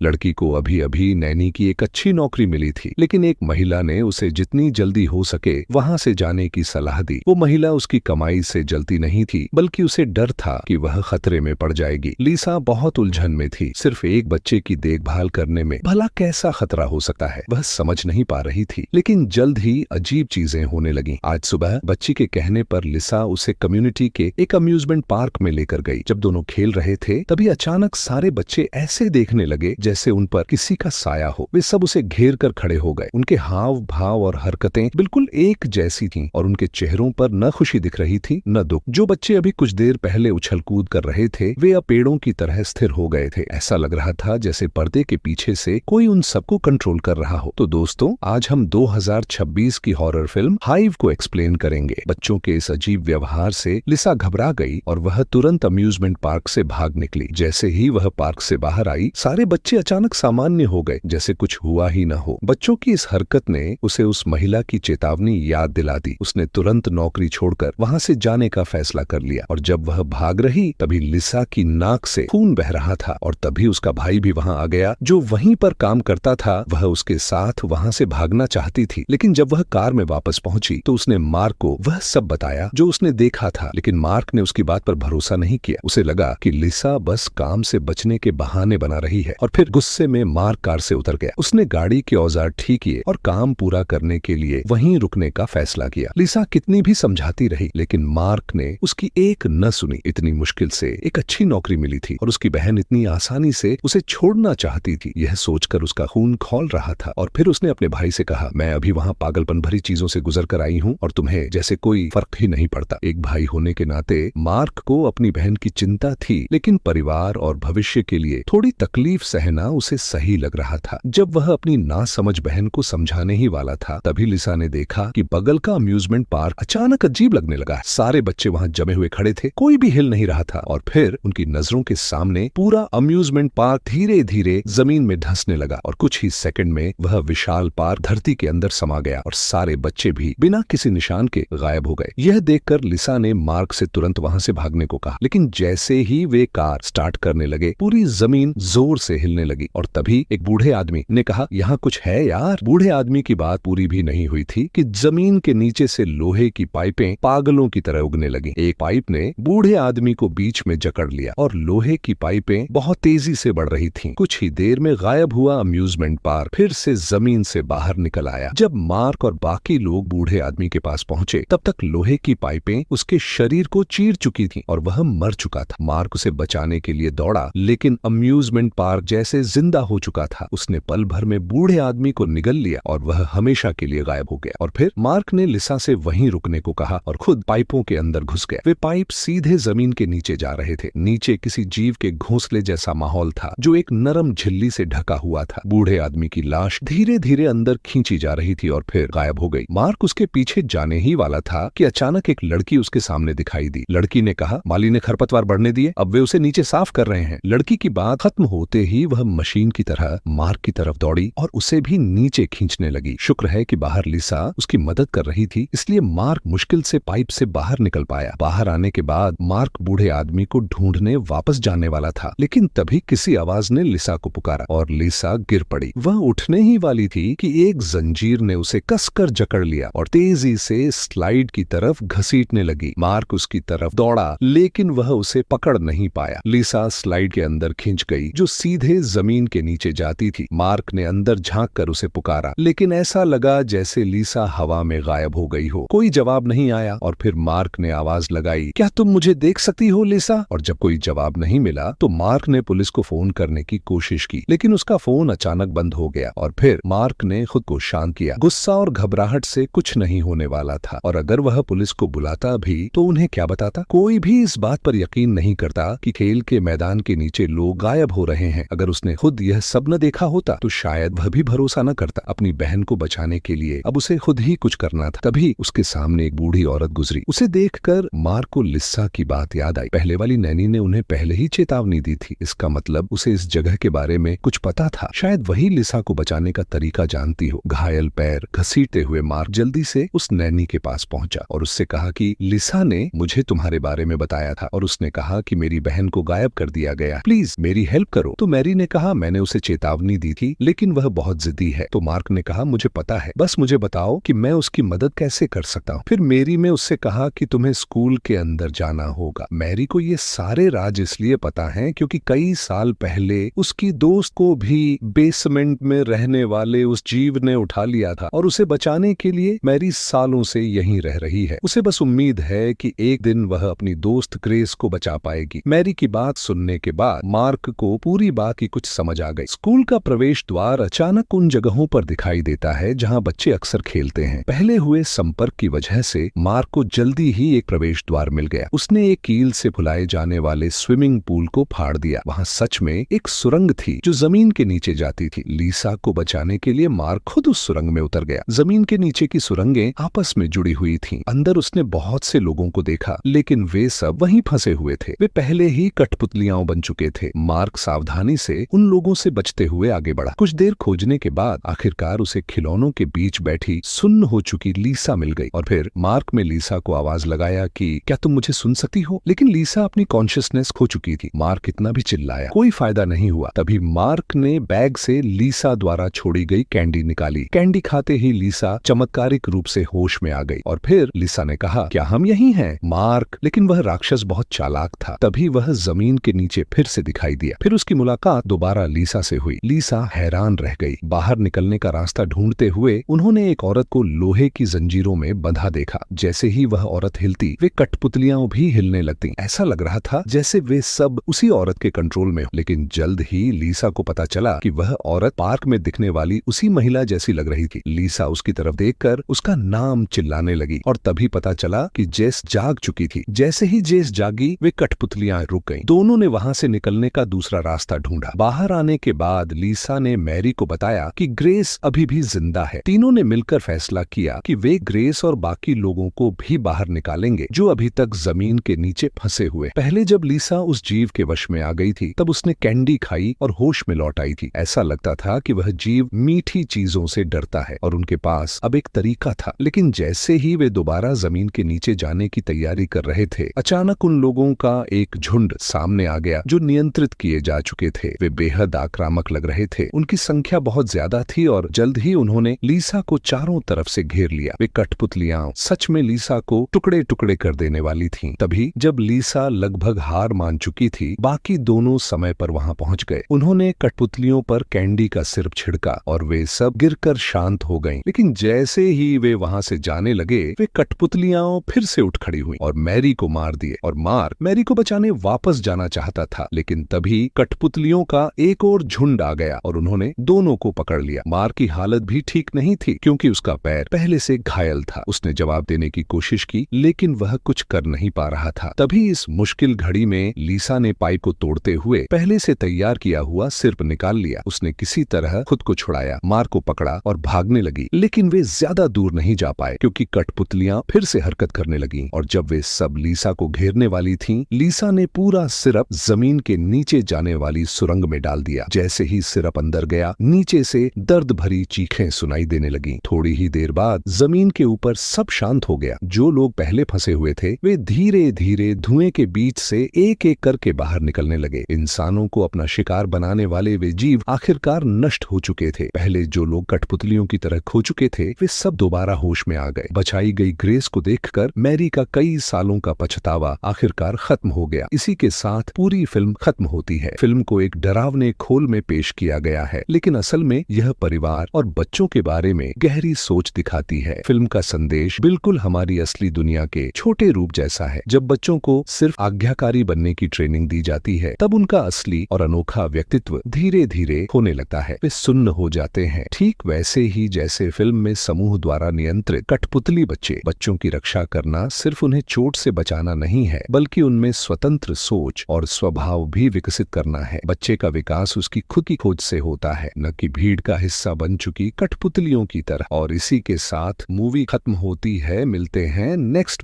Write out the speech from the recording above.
लड़की को अभी अभी नैनी की एक अच्छी नौकरी मिली थी, लेकिन एक महिला ने उसे जितनी जल्दी हो सके वहां से जाने की सलाह दी। वो महिला उसकी कमाई से जलती नहीं थी, बल्कि उसे डर था कि वह खतरे में पड़ जाएगी। लिसा बहुत उलझन में थी। सिर्फ एक बच्चे की देखभाल करने में भला कैसा खतरा हो सकता है, वह समझ नहीं पा रही थी। लेकिन जल्द ही अजीब चीजें होने लगी। आज सुबह बच्ची के कहने पर लिसा उसे कम्युनिटी के एक अम्यूजमेंट पार्क में लेकर गई। जब दोनों खेल रहे थे तभी अचानक सारे बच्चे ऐसे देखने लगे जैसे उन पर किसी का साया हो। वे सब उसे घेर कर खड़े हो गए। उनके हाव भाव और हरकतें बिल्कुल एक जैसी थीं और उनके चेहरों पर न खुशी दिख रही थी न दुख। जो बच्चे अभी कुछ देर पहले उछल कूद कर रहे थे वे अब पेड़ों की तरह स्थिर हो गए थे। ऐसा लग रहा था जैसे पर्दे के पीछे से कोई उन सबको कंट्रोल कर रहा हो। तो दोस्तों, आज हम 2026 की हॉरर फिल्म हाइव को एक्सप्लेन करेंगे। बच्चों के इस अजीब व्यवहार से लिसा घबरा गई और वह तुरंत अम्यूजमेंट पार्क से भाग निकली। जैसे ही वह पार्क से बाहर आई, सारे बच्चे अचानक सामान्य हो गए, जैसे कुछ हुआ ही न हो। बच्चों की इस हरकत ने उसे उस महिला की चेतावनी याद दिला दी। उसने तुरंत नौकरी छोड़कर वहां से जाने का फैसला कर लिया और जब वह भाग रही तभी लिसा की नाक से खून बह रहा था और तभी उसका भाई भी वहां आ गया जो वहीं पर काम करता था। वह उसके साथ वहां से भागना चाहती थी, लेकिन जब वह कार में वापस पहुंची तो उसने मार्क को वह सब बताया जो उसने देखा था। लेकिन मार्क ने उसकी बात पर भरोसा नहीं किया। उसे लगा कि लिसा बस काम से बचने के बहाने बना रही है और फिर गुस्से में मार्क कार से उतर गया। उसने गाड़ी के औजार ठीक किए और काम पूरा करने के लिए वहीं रुकने का फैसला किया। लिसा कितनी भी समझाती रही, लेकिन मार्क ने उसकी एक न सुनी। इतनी मुश्किल से एक अच्छी नौकरी मिली थी और उसकी बहन इतनी आसानी से उसे छोड़ना चाहती थी। यह सोचकर उसका खून खौल रहा था और फिर उसने अपने भाई से कहा, मैं अभी वहां पागलपन भरी चीजों से गुजर कर आई हूँ और तुम्हें जैसे कोई फर्क ही नहीं पड़ता। एक भाई होने के नाते मार्क को अपनी बहन की चिंता थी, लेकिन परिवार और भविष्य के लिए थोड़ी तकलीफ सहना उसे सही लग रहा था। जब वह अपनी नासमझ बहन को समझाने ही वाला था तभी लिसा ने देखा कि बगल का अम्यूजमेंट पार्क अचानक अजीब लगने लगा। सारे बच्चे वहां जमे हुए खड़े थे, कोई भी हिल नहीं रहा था और फिर उनकी नजरों के सामने पूरा अम्यूजमेंट पार्क धीरे धीरे जमीन में धंसने लगा और कुछ ही सेकंड में वह विशाल पार्क धरती के अंदर समा गया और सारे बच्चे भी बिना किसी निशान के गायब हो गए। यह देखकर लिसा ने मार्क से तुरंत वहां से भागने को कहा, लेकिन जैसे ही वे कार स्टार्ट करने लगे पूरी जमीन जोर से हिलने लगी और तभी एक बूढ़े आदमी ने कहा, यहाँ कुछ है यार। बूढ़े आदमी की बात पूरी भी नहीं हुई थी कि जमीन के नीचे से लोहे की पाइपें पागलों की तरह उगने लगी। एक पाइप ने बूढ़े आदमी को बीच में जकड़ लिया और लोहे की पाइपें बहुत तेजी से बढ़ रही थीं। कुछ ही देर में गायब हुआ अम्यूजमेंट पार्क फिर से जमीन से बाहर निकल आया। जब मार्क और बाकी लोग बूढ़े आदमी के पास पहुंचे तब तक लोहे की पाइपें उसके शरीर को चीर चुकी थीं और वह मर चुका था। मार्क उसे बचाने के लिए दौड़ा, लेकिन अम्यूजमेंट पार्क जैसे जिंदा हो चुका था। उसने पल भर में बूढ़े आदमी को निगल लिया और वह हमेशा के लिए गायब हो गया। और फिर मार्क ने लिसा से वहीं रुकने को कहा और खुद पाइपों के अंदर घुस गया। वे पाइप सीधे जमीन के नीचे जा रहे थे। नीचे किसी जीव के घोंसले जैसा माहौल था जो एक नरम झिल्ली से ढका हुआ था। बूढ़े आदमी की लाश धीरे धीरे अंदर खींची जा रही थी और फिर गायब हो गई। मार्क उसके पीछे जाने ही वाला था कि अचानक एक लड़की उसके सामने दिखाई दी। लड़की ने कहा, माली ने खरपतवार बढ़ने दिए, अब वे उसे नीचे साफ कर रहे हैं। लड़की की बात खत्म होते ही वह मशीन की तरह मार्क की तरफ दौड़ी और उसे भी नीचे खींचने लगी। शुक्र है कि बाहर लिसा उसकी मदद कर रही थी, इसलिए मार्क मुश्किल से पाइप से बाहर निकल पाया। बाहर आने के बाद मार्क बूढ़े आदमी को ढूंढने वापस जाने वाला था, लेकिन तभी किसी आवाज ने लिसा को पुकारा और लिसा गिर पड़ी। वह उठने ही वाली थी कि एक जंजीर ने उसे कसकर जकड़ लिया और तेजी से स्लाइड की तरफ घसीटने लगी। मार्क उसकी तरफ दौड़ा, लेकिन वह उसे पकड़ नहीं पाया। लिसा स्लाइड के अंदर खिंच गई जो सीधे जमीन के नीचे जाती थी। मार्क ने अंदर झांक कर उसे पुकारा, लेकिन ऐसा लगा जैसे लिसा हवा में गायब हो गई हो। कोई जवाब नहीं आया और फिर मार्क ने आवाज लगाई, क्या तुम मुझे देख सकती हो लिसा? और जब कोई जवाब नहीं मिला तो मार्क ने पुलिस को फोन करने की कोशिश की, लेकिन उसका फोन अचानक बंद हो गया और फिर मार्क ने खुद को शांत किया। गुस्सा और घबराहट से कुछ नहीं होने वाला था और अगर वह पुलिस को बुलाता भी तो उन्हें क्या बताता? कोई भी इस बात पर यकीन नहीं करता कि खेल के मैदान के नीचे लोग गायब हो रहे हैं। अगर उसने खुद यह सब न देखा होता तो शायद वह भी भरोसा न करता। अपनी बहन को बचाने के लिए अब उसे खुद ही कुछ करना था। तभी उसके सामने एक बूढ़ी औरत गुजरी। उसे देखकर मार्क को लिसा की बात याद आई। पहले वाली नैनी ने उन्हें पहले ही चेतावनी दी थी। इसका मतलब उसे इस जगह के बारे में कुछ पता था। शायद वही लिसा को बचाने का तरीका जानती हो। घायल पैर घसीटते हुए मार्क जल्दी से उस नैनी के पास पहुंचा और उससे कहा कि लिसा ने मुझे तुम्हारे बारे में बताया था और उसने कहा कि मेरी बहन को गायब कर दिया गया, प्लीज मेरी हेल्प करो। तो मैरी ने कहा, मैंने उसे चेतावनी दी थी लेकिन वह बहुत जिद्दी है। तो मार्क ने कहा, मुझे पता है, बस मुझे बताओ कि मैं उसकी मदद कैसे कर सकता हूँ। फिर मेरी ने उससे कहा कि तुम्हें स्कूल के अंदर जाना होगा। मैरी को ये सारे राज इसलिए पता हैं क्योंकि कई साल पहले उसकी दोस्त को भी बेसमेंट में रहने वाले उस जीव ने उठा लिया था और उसे बचाने के लिए मैरी सालों से यहीं रह रही है। उसे बस उम्मीद है कि एक दिन वह अपनी दोस्त ग्रेस को बचा पाएगी। मैरी की बात सुनने के बाद मार्क को पूरी बात की कुछ समझ आ गई। स्कूल का प्रवेश द्वार अचानक उन जगहों पर दिखाई देता है जहां बच्चे अक्सर खेलते हैं। पहले हुए संपर्क की वजह से मार्क को जल्दी ही एक प्रवेश द्वार मिल गया। उसने एक कील से फुलाए जाने वाले स्विमिंग पूल को फाड़ दिया। वहां सच में एक सुरंग थी जो जमीन के नीचे जाती थी। लीसा को बचाने के लिए मार्क खुद उस सुरंग में उतर गया। जमीन के नीचे की सुरंगें आपस में जुड़ी हुई थीं। अंदर उसने बहुत से लोगों को देखा लेकिन वे सब वहीं फंसे हुए थे। वे पहले ही कठपुतलियां बन चुके थे। मार्क सावधानी से उन लोगों से बचते हुए आगे बढ़ा। कुछ देर खोजने के बाद आखिरकार उसे खिलौनों के बीच बैठी सुन्न हो चुकी लीसा मिल गई और फिर मार्क में लीसा को आवाज लगाया कि क्या तुम मुझे सुन सकती हो। लेकिन लीसा अपनी कॉन्शियसनेस खो चुकी थी। मार्क कितना भी चिल्लाया, कोई फायदा नहीं हुआ। तभी मार्क ने बैग से लीसा द्वारा छोड़ी गई कैंडी निकाली। कैंडी खाते ही लीसा चमत्कारिक रूप से होश में आ गई और फिर लीसा ने कहा, क्या हम यहीं हैं मार्क? लेकिन वह राक्षस बहुत चालाक था। तभी वह जमीन के नीचे फिर से दिखाई दिया। फिर उसकी मुलाकात दोबारा लीसा से हुई। लीसा हैरान रह गई। बाहर निकलने का रास्ता ढूंढते हुए उन्होंने एक औरत को लोहे की जंजीरों में बंधा देखा। जैसे ही वह औरत हिलती वे कठपुतलियां भी हिलने लगती। ऐसा लग रहा था जैसे वे सब उसी औरत के कंट्रोल में हो। लेकिन जल्द ही लीसा को पता चला कि वह औरत पार्क में दिखने वाली उसी महिला जैसी लग रही थी। लीसा उसकी तरफ देखकर उसका नाम चिल्लाने लगी और तभी पता चला कि जेस जाग चुकी थी। जैसे ही जेस जागी वे कठपुतलियां रुक गईं। दोनों ने वहां से निकलने का दूसरा रास्ता ढूंढा। बाहर आने के बाद लीसा ने मैरी को बताया कि ग्रेस अभी भी जिंदा है। तीनों ने मिलकर फैसला किया कि वे ग्रेस और बाकी लोगों को भी बाहर निकालेंगे जो अभी तक जमीन के नीचे फंसे हुए। पहले जब लीसा उस जीव के वश में आ गई थी तब उसने कैंडी खाई और होश में लौट आई थी। ऐसा लगता था कि वह जीव मीठी चीजों से डरता है और उनके पास अब एक तरीका था। लेकिन जैसे ही वे दोबारा जमीन के नीचे जाने की तैयारी कर रहे थे, अचानक उन लोगों का एक झुंड सामने आ गया जो नियंत्रित किए जा चुके थे। वे बेहद आक्रामक लग रहे थे। उनकी संख्या बहुत ज्यादा थी और जल्द ही उन्होंने लीसा को चारों तरफ से घेर लिया। वे कठपुतलियां सच में लीसा को टुकड़े टुकड़े कर देने वाली थीं। तभी जब लीसा लगभग हार मान चुकी थी, बाकी दोनों समय पर वहां पहुंच गए। उन्होंने कठपुतलियों पर कैंडी का सिरप छिड़का और वे सब गिरकर शांत हो गईं। लेकिन जैसे ही वे वहां से जाने लगे वे कठपुतलियां फिर से उठ खड़ी हुई और मैरी को मार दिए। और मार्क मैरी को बचाने वापस जाना चाहता था लेकिन तभी कठपुतलियों का एक और झुंड आ गया और उन्होंने दोनों को पकड़ लिया। मार्क की हालत भी ठीक नहीं थी क्योंकि उसका पैर पहले से घायल था। उसने जवाब देने की कोशिश की लेकिन वह कुछ कर नहीं पा रहा था। तभी इस मुश्किल घड़ी में लीसा ने पाइप को तोड़ते हुए पहले से तैयार किया हुआ सिर्फ निकाल लिया। उसने किसी तरह खुद को छुड़ाया, मार्क को पकड़ा और भागने लगी। लेकिन वे ज्यादा दूर नहीं जा पाए क्योंकि कठपुतलियां फिर से हरकत करने लगीं और जब वे सब लीसा को घेरने वाली थीं, लीसा ने पूरा सिरप जमीन के नीचे जाने वाली सुरंग में डाल दिया। जैसे ही सिरप अंदर गया, नीचे से दर्द भरी चीखें सुनाई देने लगीं। थोड़ी ही देर बाद जमीन के ऊपर सब शांत हो गया। जो लोग पहले फंसे हुए थे वे धीरे धीरे धुएं के बीच से एक एक करके बाहर निकलने लगे। इंसानों को अपना शिकार बनाने वाले वे जीव आखिरकार नष्ट हो चुके थे। पहले जो लोग कठपुतलियों की तरह खो चुके थे वे सब दोबारा होश में आ गए। बचाई गई ग्रेस को देखकर मैरी का कई सालों का पछतावा आखिरकार खत्म हो गया। इसी के साथ पूरी फिल्म खत्म होती है। फिल्म को एक डरावने खोल में पेश किया गया है लेकिन असल में यह परिवार और बच्चों के बारे में गहरी सोच दिखाती है। फिल्म का संदेश बिल्कुल हमारी असली दुनिया के छोटे रूप जैसा है। जब बच्चों को सिर्फ आज्ञाकारी बनने की ट्रेनिंग दी जाती है तब उनका असली और अनोखा व्यक्तित्व धीरे धीरे होने लगता है। वे सुन्न हो जाते हैं, ठीक वैसे ही जैसे फिल्म में समूह द्वारा नियंत्रित कठपुतली बच्चों की रक्षा करना सिर्फ उन्हें चोट से बचाना नहीं है बल्कि उनमें स्वतंत्र सोच और स्वभाव भी विकसित करना है। बच्चे का विकास उसकी खुद की खोज से होता है, न कि भीड़ का हिस्सा बन चुकी कठपुतलियों की तरह। और इसी के साथ मूवी खत्म होती है। मिलते हैं नेक्स्ट